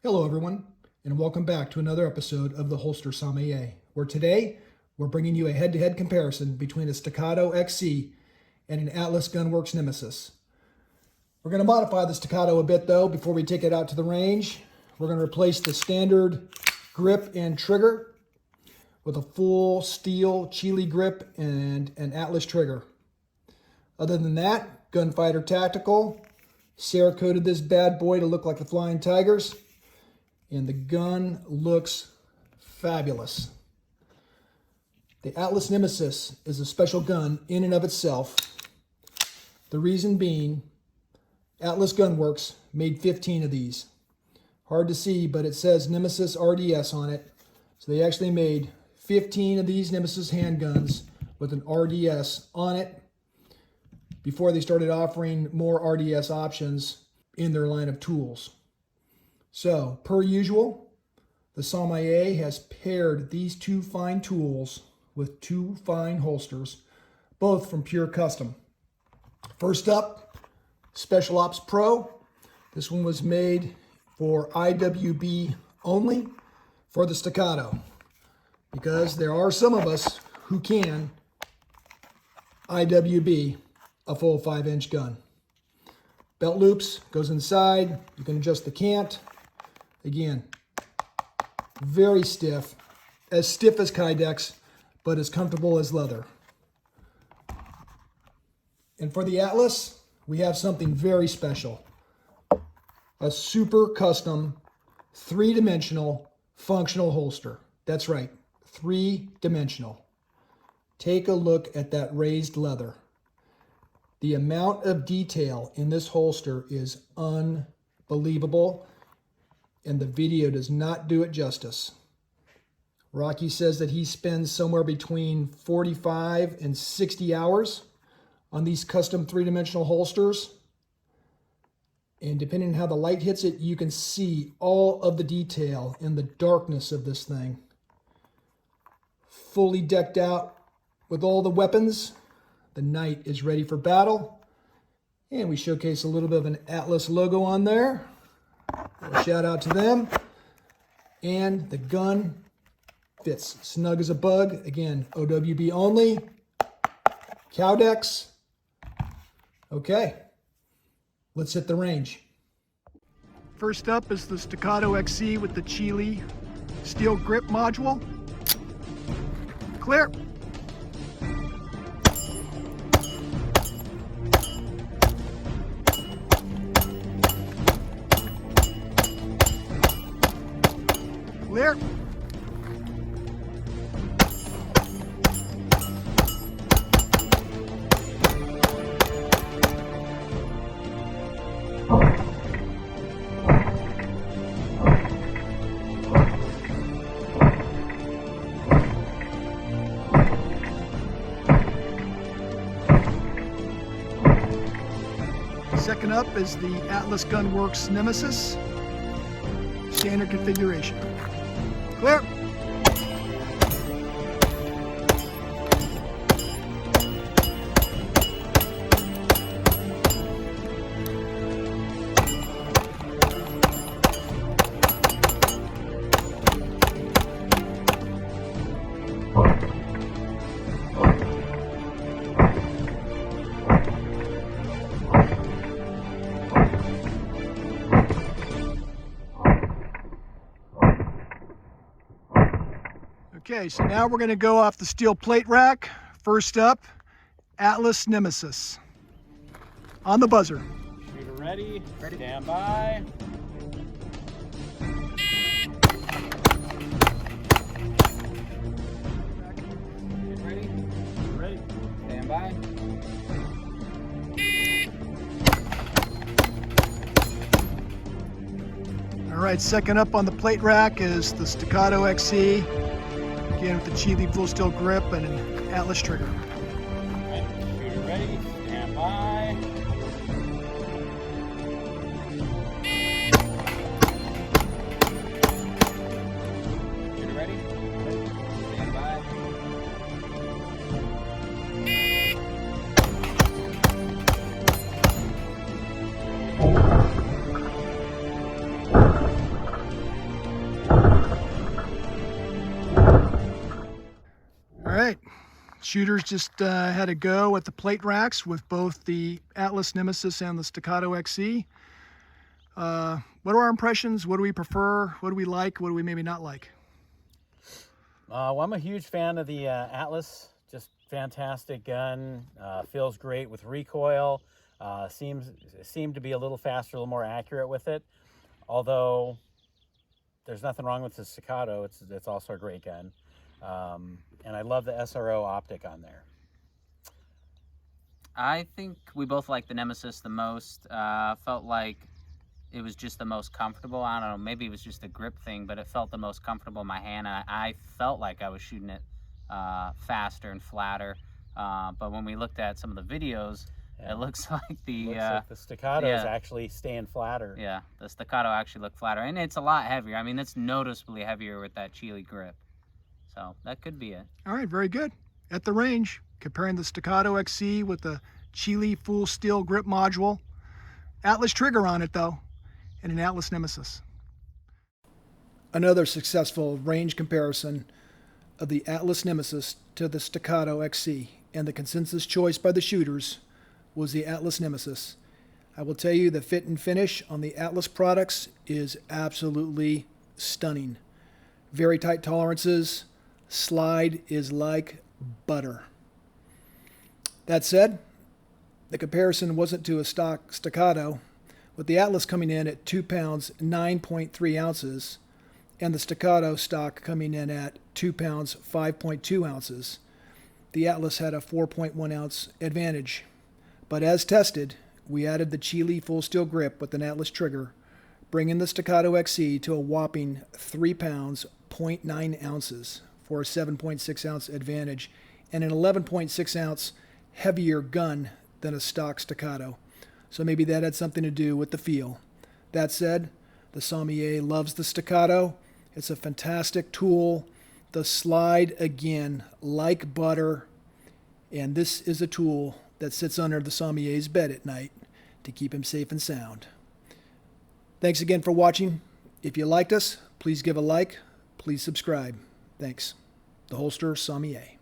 Hello everyone, and welcome back to another episode of the Holster Sommelier, where today we're bringing you a head-to-head comparison between a Staccato XC and an Atlas Gunworks Nemesis. We're going to modify the Staccato a bit though before we take it out to the range. We're going to replace the standard grip and trigger with a full steel Chile grip and an Atlas trigger. Other than that, Gunfighter Tactical, Cerakoted this bad boy to look like the Flying Tigers. And the gun looks fabulous. The Atlas Nemesis is a special gun in and of itself. The reason being, Atlas Gunworks made 15 of these. Hard to see, but it says Nemesis RDS on it. So they actually made 15 of these Nemesis handguns with an RDS on it before they started offering more RDS options in their line of tools. So, per usual, the sommelier has paired these two fine tools with two fine holsters, both from Pure Custom. First up, Special Ops Pro. This one was made for IWB only for the Staccato, because there are some of us who can IWB a full 5-inch gun. Belt loops goes inside. You can adjust the cant. Again, very stiff as Kydex, but as comfortable as leather. And for the Atlas, we have something very special. A super custom, 3-dimensional functional holster. That's right, 3-dimensional. Take a look at that raised leather. The amount of detail in this holster is unbelievable, and the video does not do it justice. Rocky says that he spends somewhere between 45 and 60 hours on these custom 3-dimensional holsters. And depending on how the light hits it, you can see all of the detail in the darkness of this thing. Fully decked out with all the weapons. The knight is ready for battle. And we showcase a little bit of an Atlas logo on there. A shout out to them. And the gun fits snug as a bug. Again, OWB only. Cowdex. Okay, let's hit the range. First up is the Staccato XC with the Chile steel grip module. Clear. Clear. Second up is the Atlas Gunworks Nemesis. Standard configuration. Clear. Okay, so now we're going to go off the steel plate rack. First up, Atlas Nemesis. On the buzzer. Shooter ready. Stand by. Get ready. Ready. Stand by. All right, second up on the plate rack is the Staccato XC. Again with the Chile full steel grip and an Atlas trigger. Right. Shooter ready. Stand by. Shooter ready. Stand by. Shooters just had a go at the plate racks with both the Atlas Nemesis and the Staccato XC. What are our impressions? What do we prefer? What do we like? What do we maybe not like? Well, I'm a huge fan of the Atlas. Just fantastic gun. Feels great with recoil. Seemed to be a little faster, a little more accurate with it. Although there's nothing wrong with the Staccato. It's also a great gun. And I love the SRO optic on there. I think we both like the Nemesis the most. Felt like it was just the most comfortable. I don't know, maybe it was just a grip thing, but it felt the most comfortable in my hand. And I felt like I was shooting it faster and flatter. But when we looked at some of the videos, it looks like the Staccato is actually staying flatter. Yeah, the Staccato actually looked flatter, and it's a lot heavier. I mean, it's noticeably heavier with that Chile grip. So that could be it. All right, very good. At the range, comparing the Staccato XC with the Chile full steel grip module, Atlas trigger on it though, and an Atlas Nemesis. Another successful range comparison of the Atlas Nemesis to the Staccato XC, and the consensus choice by the shooters was the Atlas Nemesis. I will tell you the fit and finish on the Atlas products is absolutely stunning. Very tight tolerances. Slide is like butter. That said, the comparison wasn't to a stock Staccato, with the Atlas coming in at 2 pounds 9.3 ounces and the Staccato stock coming in at 2 pounds 5.2 ounces. The Atlas had a 4.1 ounce advantage. But as tested, we added the Chile full steel grip with an Atlas trigger, bringing the Staccato XC to a whopping 3 pounds 0.9 ounces for a 7.6 ounce advantage and an 11.6 ounce heavier gun than a stock Staccato. So maybe that had something to do with the feel. That said, the sommelier loves the Staccato. It's a fantastic tool. The slide, again, like butter. And this is a tool that sits under the sommelier's bed at night to keep him safe and sound. Thanks again for watching. If you liked us, please give a like. Please subscribe. Thanks. The Holster Sommelier.